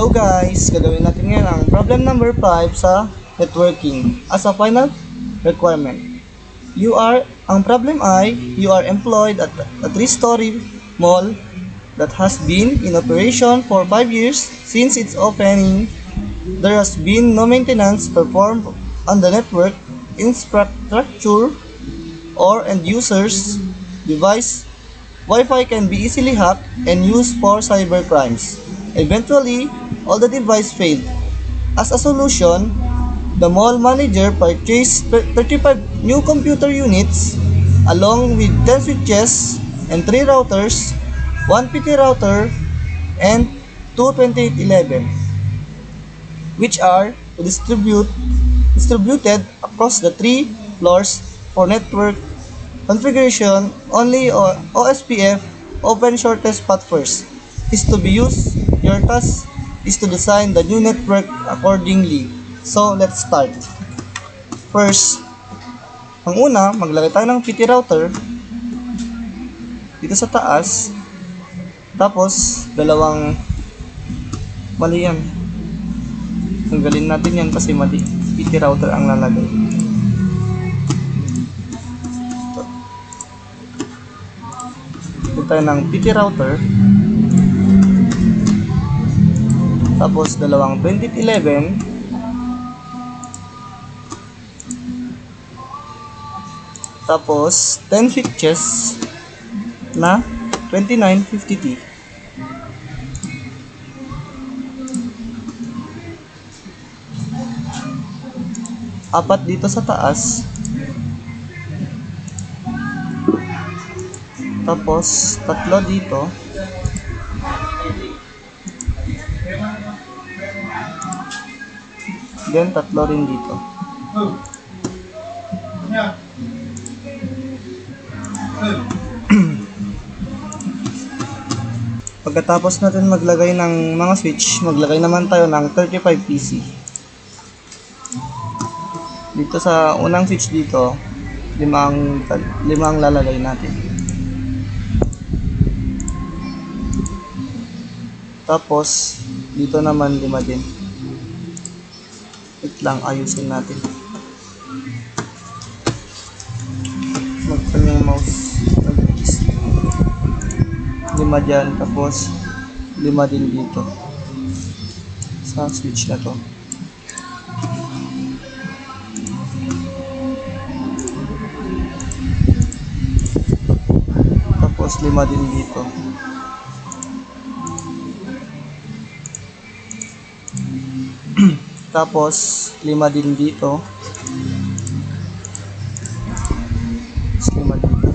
Hello guys! Gagawin natin ngayon ang problem number 5 sa networking as a final requirement. Ang problem ay, you are employed at a 3-story mall that has been in operation for 5 years. Since its opening, there has been no maintenance performed on the network infrastructure or end users device. Wi-Fi can be easily hacked and used for cyber crimes. Eventually, all the devices failed. As a solution, the mall manager purchased 35 new computer units along with 10 switches and 3 routers, 1 PT router, and 2 2811, which are distributed across the 3 floors for network configuration. Only OSPF, open shortest path first, is to be used. Your task is to design the new network accordingly. So, let's start. First, ang una, maglagay tayo ng PT router dito sa taas. Tapos, dalawang mali yan. Tanggalin natin yan kasi mali. PT router ang lalagay. Dito tayo ng PT router. Tapos, dalawang 2011. Tapos, 10 switches na 2950T. Apat dito sa taas. Tapos, tatlo dito. Then, tatlo rin dito. Pagkatapos natin maglagay ng mga switch, maglagay naman tayo ng 35 PC. Dito sa unang switch dito, limang lalagay natin. Tapos, dito naman 5 din. Wait lang, ayusin natin. Magpan yung mouse. 5 dyan, tapos 5 din dito sa switch na to. Tapos 5 din dito. Tapos 5 din dito. Tapos 5 dito.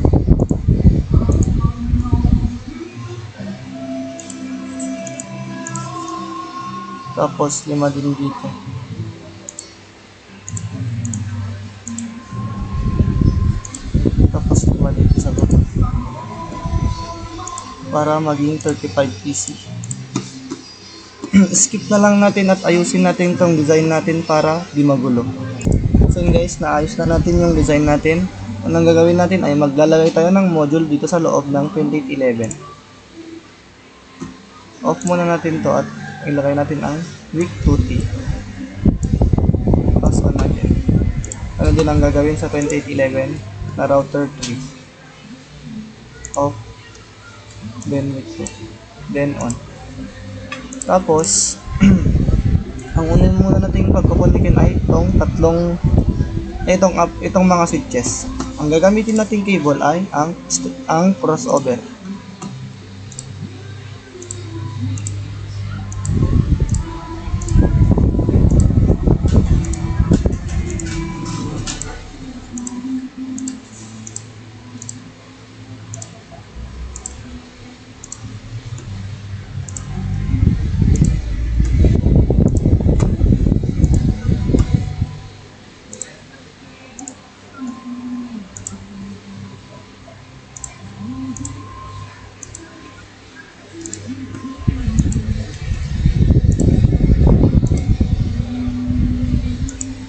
Tapos 5 din dito. Tapos 5 dito sa baba. Para maging 35 PC. Skip na lang natin at ayusin natin itong design natin para di magulo. So yun guys, naayos na natin yung design natin. Anong gagawin natin ay maglalagay tayo ng module dito sa loob ng 2811. Off muna natin to at ilagay natin ang weak 2T. Tapos on natin. Ano din ang gagawin sa 2811 na router 3. Off. Then weak 2. Then on. Tapos, ang unin muna natin pagkukunikin ay itong mga switches. Ang gagamitin nating cable ay ang crossover.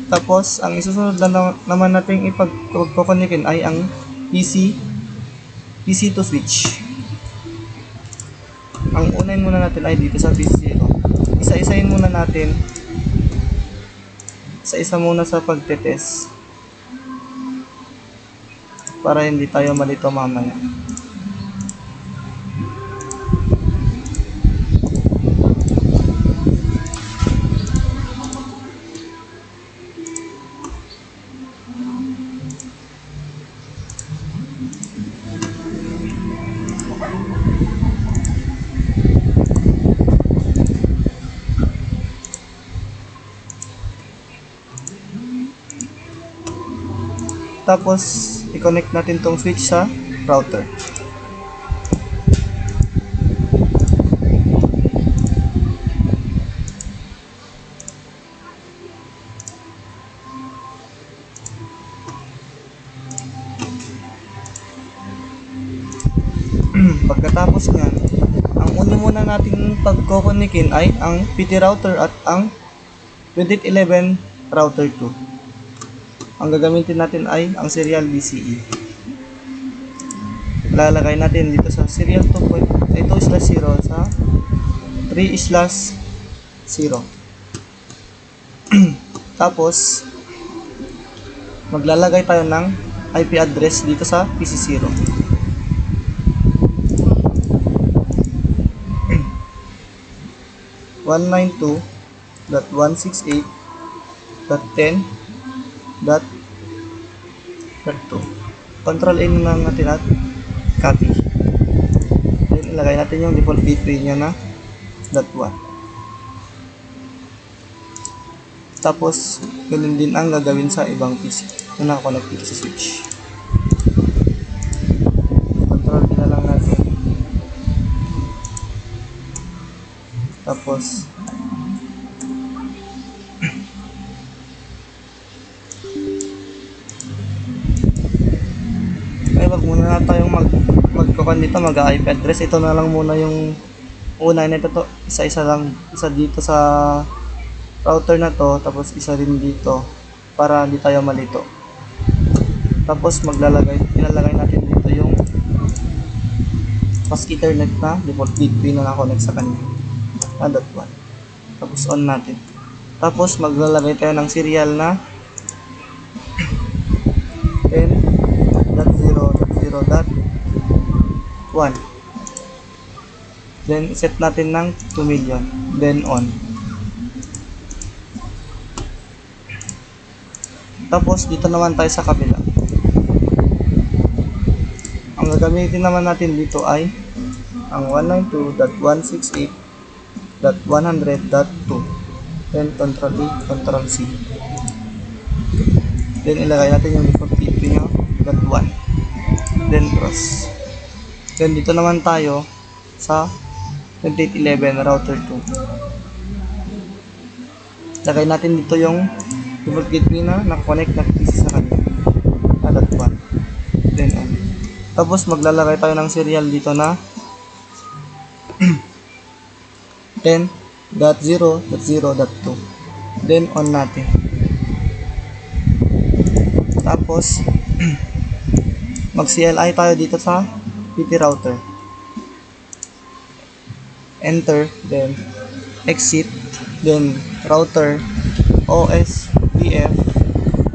Tapos, ang isusunod na naman natin ipagkukonikin ay ang PC to switch. Ang unahin muna natin ay dito sa PC0. isa-isahin muna natin. Isa-isa muna sa pagtetest para hindi tayo malito mamaya. Tapos, i-connect natin tong switch sa router. Pagkatapos nyan, ang una muna nating pagkokonikin ay ang PT router at ang 2811 router 2. Ang gagamitin natin ay ang serial BCE. Lalagay natin dito sa serial 2.2/0 sa 3/0. Tapos, maglalagay tayo ng IP address dito sa PC0. .192.168.10.2. Control A na natin at copy. Then ilagay natin yung default gateway niya na .1. Tapos ganun din ang gagawin sa ibang PC na nakakonect dito sa switch. Control B na lang natin. Tapos wag muna na tayong magkukan dito, mag-IP address. Ito na lang muna yung una nito to. Isa-isa lang, isa dito sa router na to, tapos isa rin dito para hindi tayo malito. Tapos ilalagay natin dito yung mas Ethernet na default gateway na naka-connect sa kanya. .1. Tapos on natin. Tapos maglalagay tayo ng serial na 10.0.0.1. Then set natin ng 2 million. Then on. Tapos dito naman tayo sa kabila. Ang gagamitin naman natin dito ay ang 192.168.100.2. Then control A, control C. Then ilagay natin yung default gateway nyo .1. Then cross. Then dito naman tayo sa 2811 router 2. Lagay natin dito yung default gateway na nakakonect na PC sa kanya. .1. Then on. Tapos maglalagay tayo ng serial dito na 10.0.0.2. Then on natin. Tapos mag-CLI tayo dito sa PT router. Enter, then exit, then router OSPF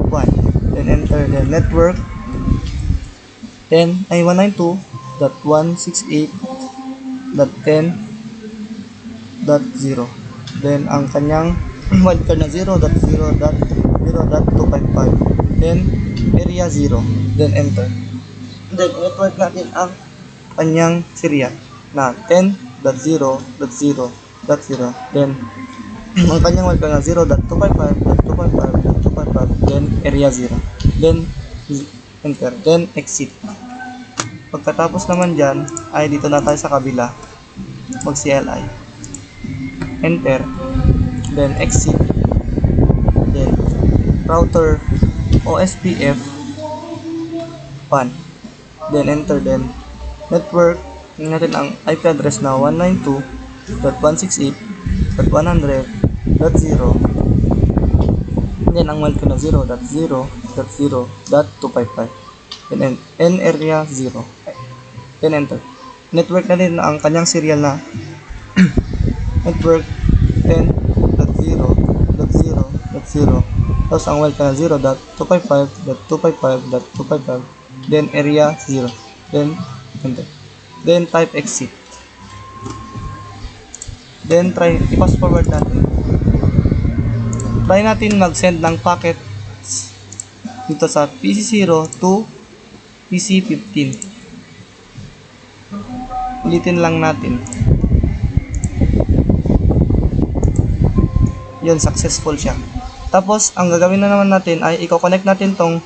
1. Then enter, then network. Then ay 192.168.10.0. Then ang kanyang wildcard na 0.0.0.255. Then area 0. Then enter. Then network natin ang kanyang serial na 10.0.0.0. Then ang kanyang wildcard na 0.255.255.255. Then area 0. Then enter. Then exit. Pagkatapos naman dyan ay dito na tayo sa kabila. Mag CLI. Enter. Then exit. Then router OSPF 1. Then enter, then network natin ang IP address na 192.168.100.0. Then ang wildcard na 0.0.0.255. Then N area 0. Then enter. Network na din ang kanyang serial na network 10.0.0.0. Tapos ang wildcard na 0.255.255.255. Then area 0. Then enter. Then type exit. Then i-fast forward natin. Try natin mag-send ng packets dito sa PC0 to PC15. Ulitin lang natin. Yun, successful siya. Tapos, ang gagawin na naman natin ay i-connect natin tong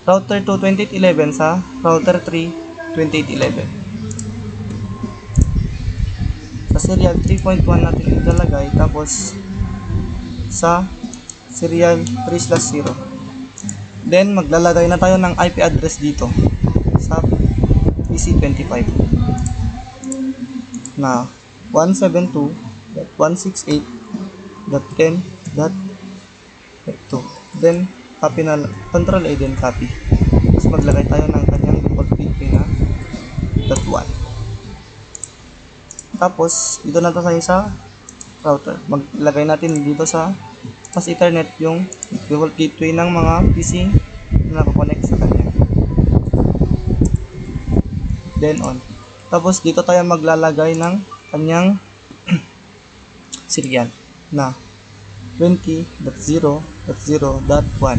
router 2 2811 sa router 3 2811. Sa serial 3.1 natin ilalagay, tapos sa serial 3/0. Then, maglalagay na tayo ng IP address dito sa PC25 na 172.168.10.2. Then, copy na, control A, then copy. Tapos maglagay tayo ng kanyang default gateway na .1. Tapos, dito na tayo sa router. Maglagay natin dito sa Ethernet yung default gateway ng mga PC na nakakonect sa kanya. Then on. Tapos dito tayo maglalagay ng kanyang serial na 20.0.0.1.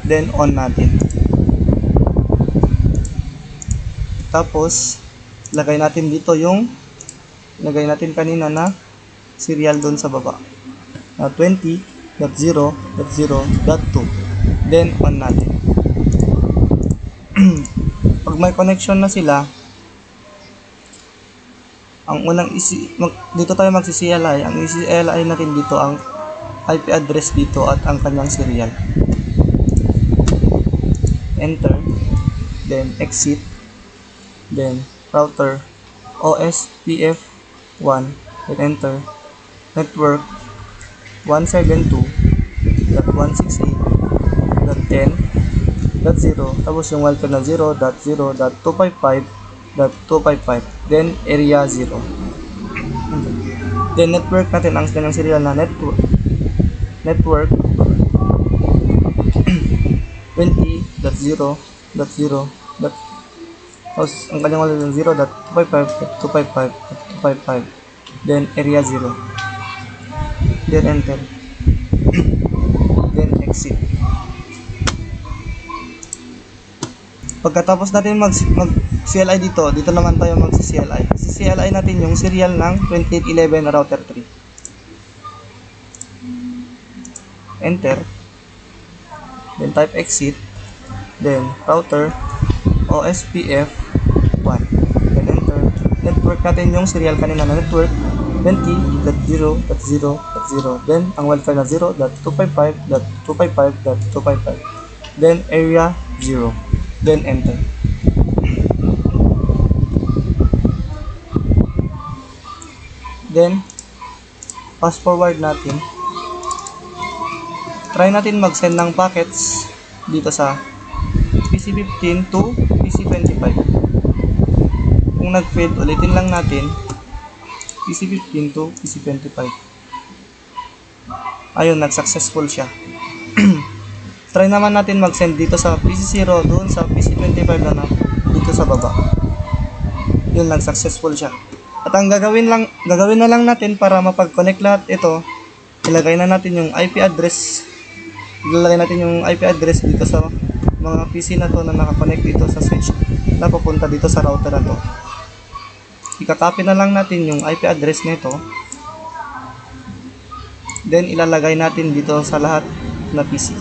Then on natin. Tapos lagay natin dito yung lagay natin kanina na serial doon sa baba na 20.0.0.2. Then on natin. Pag may connection na sila, ang unang dito tayo magsi-CLI. Ang CLI natin dito ang IP address dito at ang kanyang serial. Enter, then exit, then router OSPF1, then enter, network 172.168.10.0, tapos yung wildcard na 0.0.255.255, then area 0. Then network natin ang kanyang serial na network 20.0.0. Tapos ang kanyang wildcard na 0.255.255.255, then area 0. Then enter. Then exit. Pagkatapos natin mag CLI dito naman tayo mag-CLI. CLI natin yung serial ng 2811 router 3. Enter. Then type exit. Then router OSPF1. Then enter. Network natin yung serial kanina na network 20.0.0.0. Then ang wildcard na 0.255.255.255. Then area 0. Then enter. Then fast forward natin. Try natin mag-send ng packets dito sa PC15 to PC25. Kung nag-fail, ulitin lang natin PC15 to PC25. Ayun, nag-successful siya. Try naman natin mag-send dito sa PC0 doon sa PC25 na dito sa baba. Yun, nag-successful siya. At ang gagawin na lang natin para mapag-connect lahat ito, ilagay na natin yung IP address. Ilalagay natin yung IP address dito sa mga PC na to na nakakonect dito sa switch na papunta dito sa router na to. Ika-copy na lang natin yung IP address nito. Then ilalagay natin dito sa lahat na PC.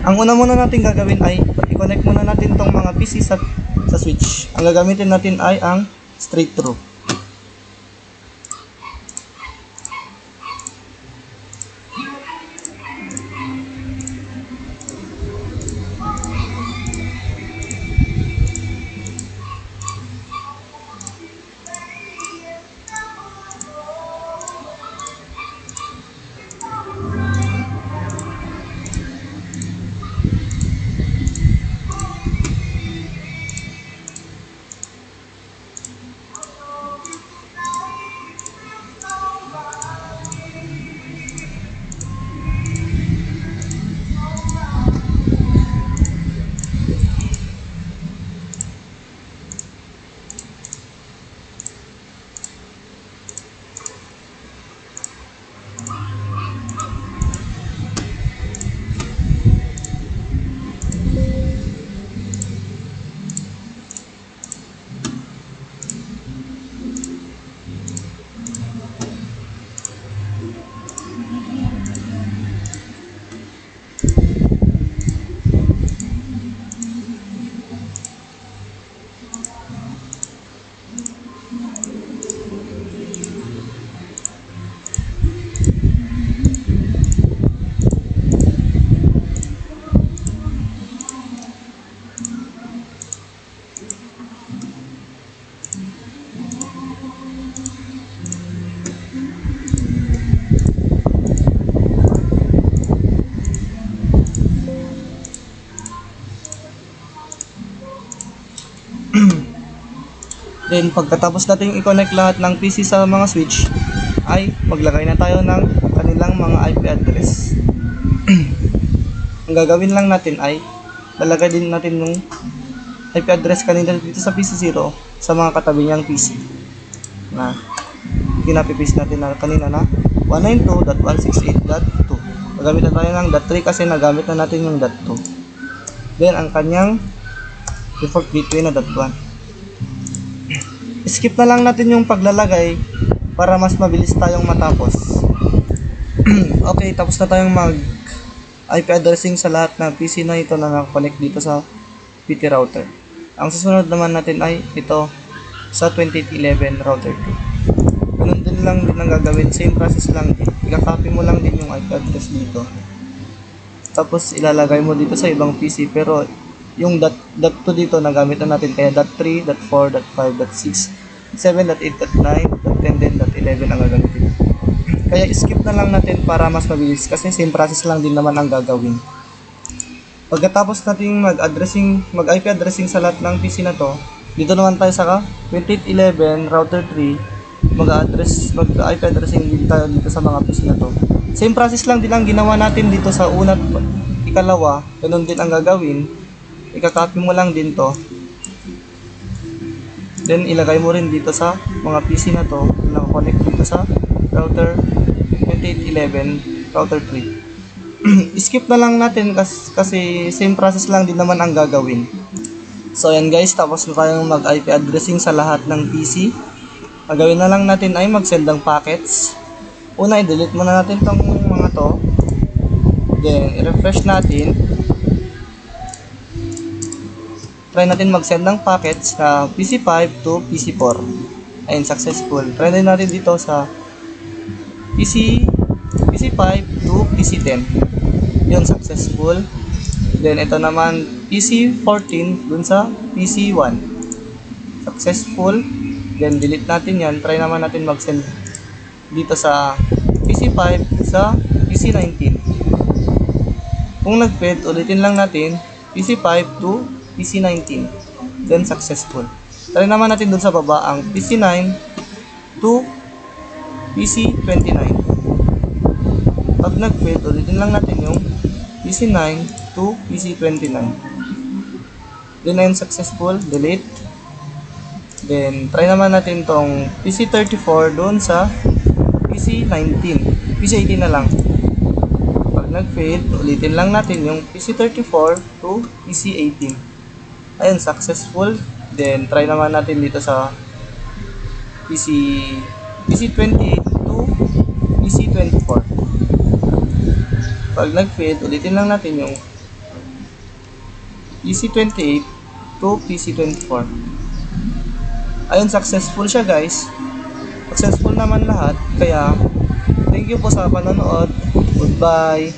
Ang una muna natin gagawin ay i-connect muna natin tong mga PC sa switch. Ang gagamitin natin ay ang straight through. Then pagkatapos natin i-connect lahat ng PC sa mga switch, ay maglagay na tayo ng kanilang mga IP address. Ang gagawin lang natin ay lalagay din natin yung IP address kanina dito sa PC0 sa mga katabi niyang PC na pinapipaste natin na kanina na 192.168.2. Gagamit na tayo ng .3 kasi nagamit na natin yung .2. Then ang kanyang default gateway na .1. Skip na lang natin yung paglalagay para mas mabilis tayong matapos. Okay, tapos na tayong mag IP addressing sa lahat ng PC na ito na nakakonect dito sa PT router. Ang susunod naman natin ay ito sa 2811 router 2. Ganun din lang din ang gagawin, same process lang din. I-copy mo lang din yung IP address dito. Tapos ilalagay mo dito sa ibang PC, pero yung .2 dito nagamit na natin, kaya .3, .4, .5, .6, 7, .8, .9, .10, then .11 ang gagamitin. Kaya skip na lang natin para mas mabilis kasi same process lang din naman ang gagawin. Pagkatapos natin mag-IP addressing sa lahat ng PC na to, dito naman tayo sa 2811 router 3, mag-IP addressing din tayo dito sa mga PC na to. Same process lang din ang ginawa natin dito sa una at ikalawa, ganun din ang gagawin. I-copy mo lang din to. Then ilagay mo rin dito sa mga PC na to, naka-connect dito sa router 2811 router 3. Skip na lang natin kasi same process lang din naman ang gagawin. So ayan guys, tapos na tayong mag-IP addressing sa lahat ng PC. Ang gawin na lang natin ay mag-send ng packets. Una, i-delete muna natin tong mga to. Then i-refresh natin. Try natin mag-send ng packets na PC5 to PC4. Ayun, successful. Try natin dito sa PC5 to PC10. Yun, successful. Then ito naman PC14 dun sa PC1. Successful. Then delete natin yan. Try naman natin mag-send dito sa PC5 sa PC19. Kung nag-fail, ulitin lang natin PC5 to PC19. Then successful. Try naman natin dun sa baba ang PC9 to PC29. Pag nag-fail, ulitin lang natin yung PC9 to PC29. Then ayun, successful, delete. Then try naman natin tong PC34 doon sa PC19. PC18 na lang. Pag nag-fail, ulitin lang natin yung PC34 to PC18. Ayun, successful. Then try naman natin dito sa PC28 to PC24. Pag nag-fail, ulitin lang natin yung PC28 to PC24. Ayun, successful siya guys. Successful naman lahat. Kaya, thank you po sa panonood. Goodbye.